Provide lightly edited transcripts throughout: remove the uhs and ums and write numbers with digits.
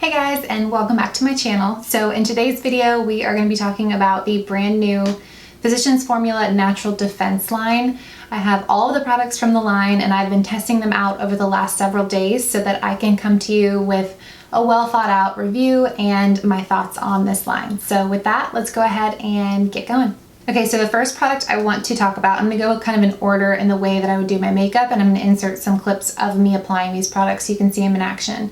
Hey guys, and welcome back to my channel. So in today's video, we are going to be talking about the brand new Physicians Formula Natural Defense line. I have all of the products from the line and I've been testing them out over the last several days so that I can come to you with a well thought out review and my thoughts on this line. So with that, let's go ahead and get going. Okay, so the first product I want to talk about, I'm going to go kind of in order in the way that I would do my makeup, and I'm going to insert some clips of me applying these products so you can see them in action.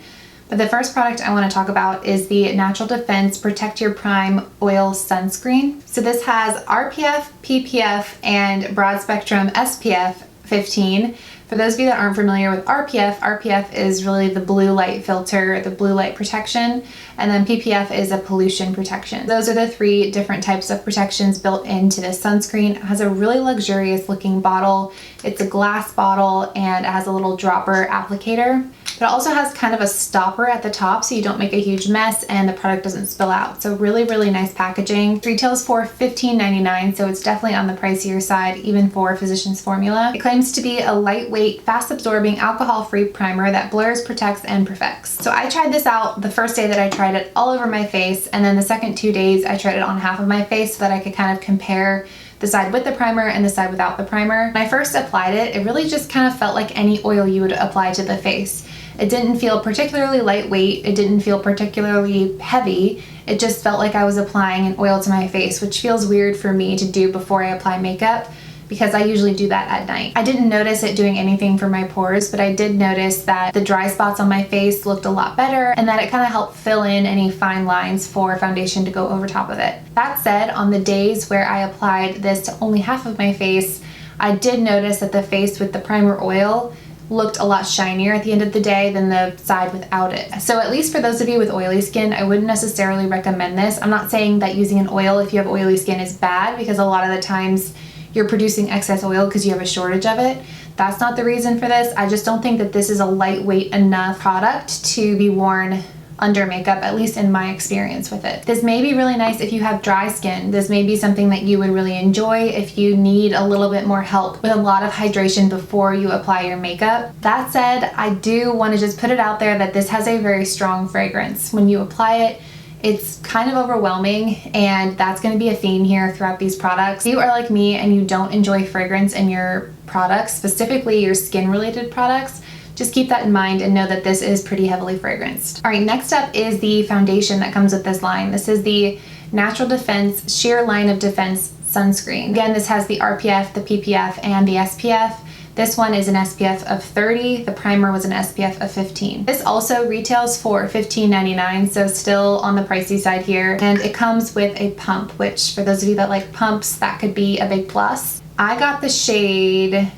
But the first product I want to talk about is the Natural Defense Protect Your Prime Oil Sunscreen. So this has RPF, PPF, and broad spectrum SPF 15. For those of you that aren't familiar with RPF is really the blue light filter, the blue light protection, and then PPF is a pollution protection. Those are the three different types of protections built into this sunscreen. It has a really luxurious looking bottle. It's a glass bottle and it has a little dropper applicator. But it also has kind of a stopper at the top so you don't make a huge mess and the product doesn't spill out. So really, really nice packaging. It retails for $15.99, so it's definitely on the pricier side, even for Physicians Formula. It claims to be a lightweight, fast-absorbing, alcohol-free primer that blurs, protects, and perfects. So I tried this out the first day that I tried it all over my face, and then the second 2 days I tried it on half of my face so that I could kind of compare the side with the primer and the side without the primer. When I first applied it, it really just kind of felt like any oil you would apply to the face. It didn't feel particularly lightweight, it didn't feel particularly heavy, it just felt like I was applying an oil to my face, which feels weird for me to do before I apply makeup because I usually do that at night. I didn't notice it doing anything for my pores, but I did notice that the dry spots on my face looked a lot better and that it kind of helped fill in any fine lines for foundation to go over top of it. That said, on the days where I applied this to only half of my face, I did notice that the face with the primer oil looked a lot shinier at the end of the day than the side without it. So at least for those of you with oily skin, I wouldn't necessarily recommend this. I'm not saying that using an oil if you have oily skin is bad, because a lot of the times you're producing excess oil because you have a shortage of it. That's not the reason for this. I just don't think that this is a lightweight enough product to be worn under makeup, at least in my experience with it. This may be really nice if you have dry skin. This may be something that you would really enjoy if you need a little bit more help with a lot of hydration before you apply your makeup. That said, I do want to just put it out there that this has a very strong fragrance. When you apply it, it's kind of overwhelming, and that's going to be a theme here throughout these products. If you are like me and you don't enjoy fragrance in your products, specifically your skin related products, just keep that in mind and know that this is pretty heavily fragranced. All right, next up is the foundation that comes with this line. This is the Natural Defense Sheer Line of Defense Sunscreen. Again, this has the RPF, the PPF, and the SPF. This one is an SPF of 30. The primer was an SPF of 15. This also retails for $15.99, so still on the pricey side here. And it comes with a pump, which for those of you that like pumps, that could be a big plus. I got the shade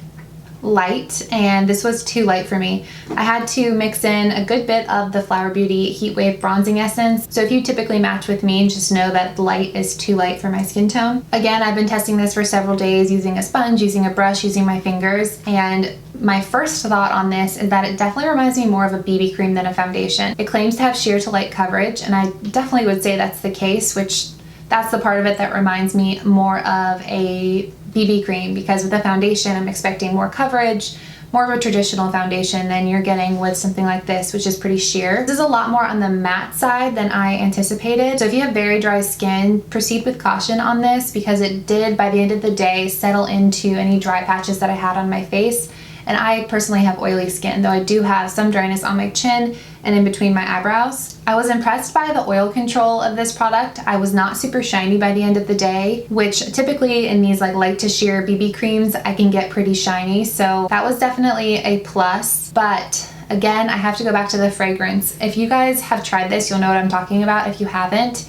Light, and this was too light for me. I had to mix in a good bit of the Flower Beauty Heat Wave Bronzing Essence. So if you typically match with me, just know that light is too light for my skin tone. Again, I've been testing this for several days using a sponge, using a brush, using my fingers, and my first thought on this is that it definitely reminds me more of a BB cream than a foundation. It claims to have sheer to light coverage, and I definitely would say that's the case, which that's the part of it that reminds me more of a BB cream, because with a foundation I'm expecting more coverage, more of a traditional foundation than you're getting with something like this, which is pretty sheer. This is a lot more on the matte side than I anticipated. So if you have very dry skin, proceed with caution on this, because it did by the end of the day settle into any dry patches that I had on my face. And I personally have oily skin, though I do have some dryness on my chin and in between my eyebrows. I was impressed by the oil control of this product. I was not super shiny by the end of the day, which typically in these like light to sheer BB creams, I can get pretty shiny. So that was definitely a plus. But again, I have to go back to the fragrance. If you guys have tried this, you'll know what I'm talking about. If you haven't,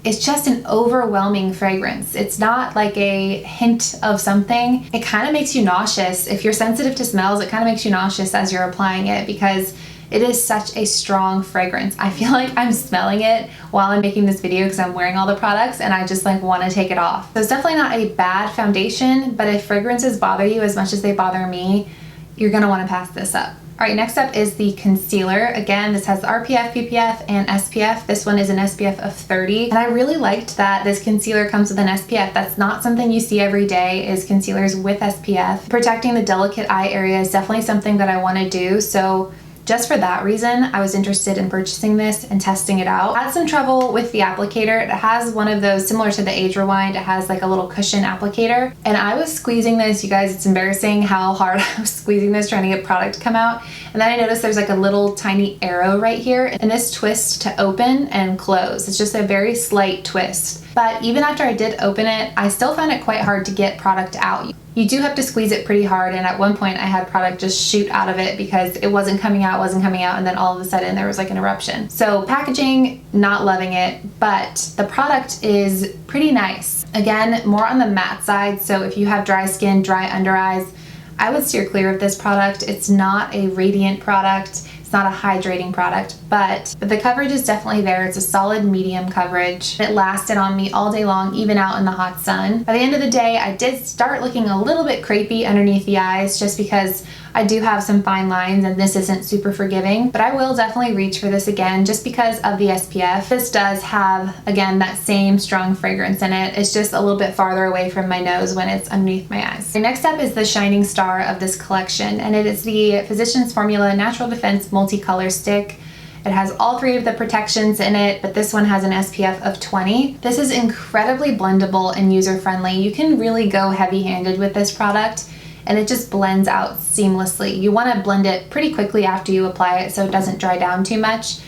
it's just an overwhelming fragrance. It's not like a hint of something. It kind of makes you nauseous. If you're sensitive to smells, it kind of makes you nauseous as you're applying it, because it is such a strong fragrance. I feel like I'm smelling it while I'm making this video because I'm wearing all the products and I just like want to take it off. So it's definitely not a bad foundation, but if fragrances bother you as much as they bother me, you're gonna want to pass this up. All right, next up is the concealer. Again, this has the RPF, PPF, and SPF. This one is an SPF of 30. And I really liked that this concealer comes with an SPF. That's not something you see every day, is concealers with SPF. Protecting the delicate eye area is definitely something that I want to do. So Just for that reason, I was interested in purchasing this and testing it out. I had some trouble with the applicator. It has one of those similar to the Age Rewind. It has like a little cushion applicator. And I was squeezing this, you guys, it's embarrassing how hard I was squeezing this trying to get product to come out. And then I noticed there's like a little tiny arrow right here, and this twists to open and close. It's just a very slight twist. But even after I did open it, I still found it quite hard to get product out. You do have to squeeze it pretty hard, and at one point I had product just shoot out of it because it wasn't coming out, and then all of a sudden there was like an eruption. So packaging, not loving it, but the product is pretty nice. Again, more on the matte side, so if you have dry skin, dry under eyes, I would steer clear of this product. It's not a radiant product. It's not a hydrating product, but the coverage is definitely there. It's a solid medium coverage. It lasted on me all day long, even out in the hot sun. By the end of the day, I did start looking a little bit crepey underneath the eyes just because I do have some fine lines and this isn't super forgiving, but I will definitely reach for this again just because of the SPF. This does have, again, that same strong fragrance in it. It's just a little bit farther away from my nose when it's underneath my eyes. Next up is the shining star of this collection, and it is the Physicians Formula Natural Defense Multicolor Stick. It has all three of the protections in it, but this one has an SPF of 20. This is incredibly blendable and user-friendly. You can really go heavy-handed with this product, and it just blends out seamlessly. You want to blend it pretty quickly after you apply it so it doesn't dry down too much,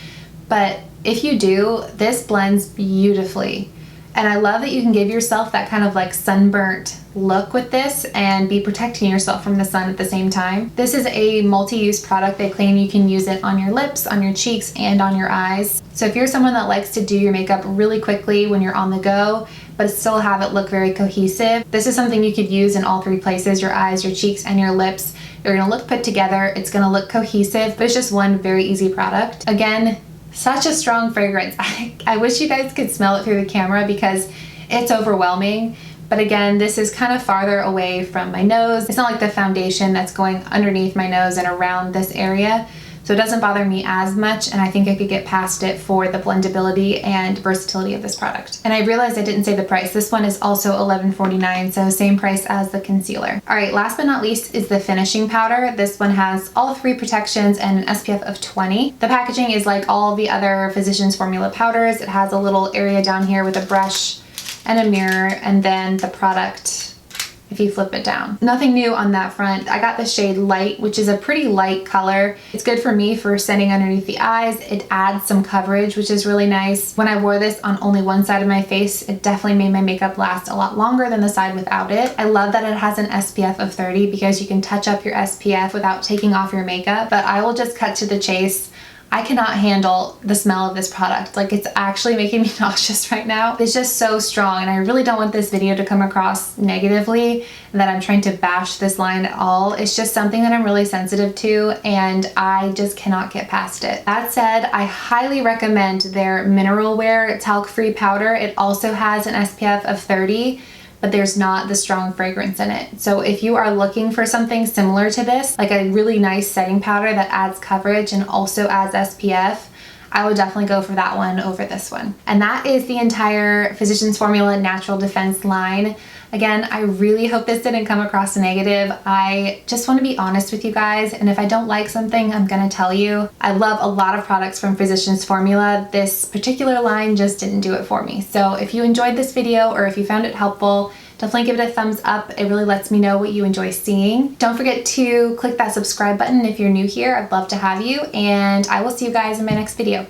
but if you do, this blends beautifully. And I love that you can give yourself that kind of like sunburnt look with this and be protecting yourself from the sun at the same time. This is a multi-use product. They claim you can use it on your lips, on your cheeks, and on your eyes. So if you're someone that likes to do your makeup really quickly when you're on the go, but still have it look very cohesive, this is something you could use in all three places, your eyes, your cheeks, and your lips. You're gonna look put together, it's gonna look cohesive, but it's just one very easy product. Again, such a strong fragrance. I wish you guys could smell it through the camera because it's overwhelming. But again, this is kind of farther away from my nose. It's not like the foundation that's going underneath my nose and around this area. So it doesn't bother me as much, and I think I could get past it for the blendability and versatility of this product. And I realized I didn't say the price. This one is also $11.49, so same price as the concealer. All right, last but not least is the finishing powder. This one has all three protections and an SPF of 20. The packaging is like all the other Physicians Formula powders. It has a little area down here with a brush and a mirror, and then the product if you flip it down. Nothing new on that front. I got the shade Light, which is a pretty light color. It's good for me for setting underneath the eyes. It adds some coverage, which is really nice. When I wore this on only one side of my face, it definitely made my makeup last a lot longer than the side without it. I love that it has an SPF of 30 because you can touch up your SPF without taking off your makeup, but I will just cut to the chase. I cannot handle the smell of this product. Like, it's actually making me nauseous right now. It's just so strong, and I really don't want this video to come across negatively that I'm trying to bash this line at all. It's just something that I'm really sensitive to, and I just cannot get past it. That said, I highly recommend their Mineral Wear talc-free powder. It also has an SPF of 30. But there's not the strong fragrance in it. So if you are looking for something similar to this, like a really nice setting powder that adds coverage and also adds SPF, I would definitely go for that one over this one. And that is the entire Physicians Formula Natural Defense line. Again, I really hope this didn't come across negative. I just want to be honest with you guys, and if I don't like something, I'm gonna tell you. I love a lot of products from Physicians Formula. This particular line just didn't do it for me. So if you enjoyed this video or if you found it helpful, definitely give it a thumbs up. It really lets me know what you enjoy seeing. Don't forget to click that subscribe button if you're new here. I'd love to have you, and I will see you guys in my next video.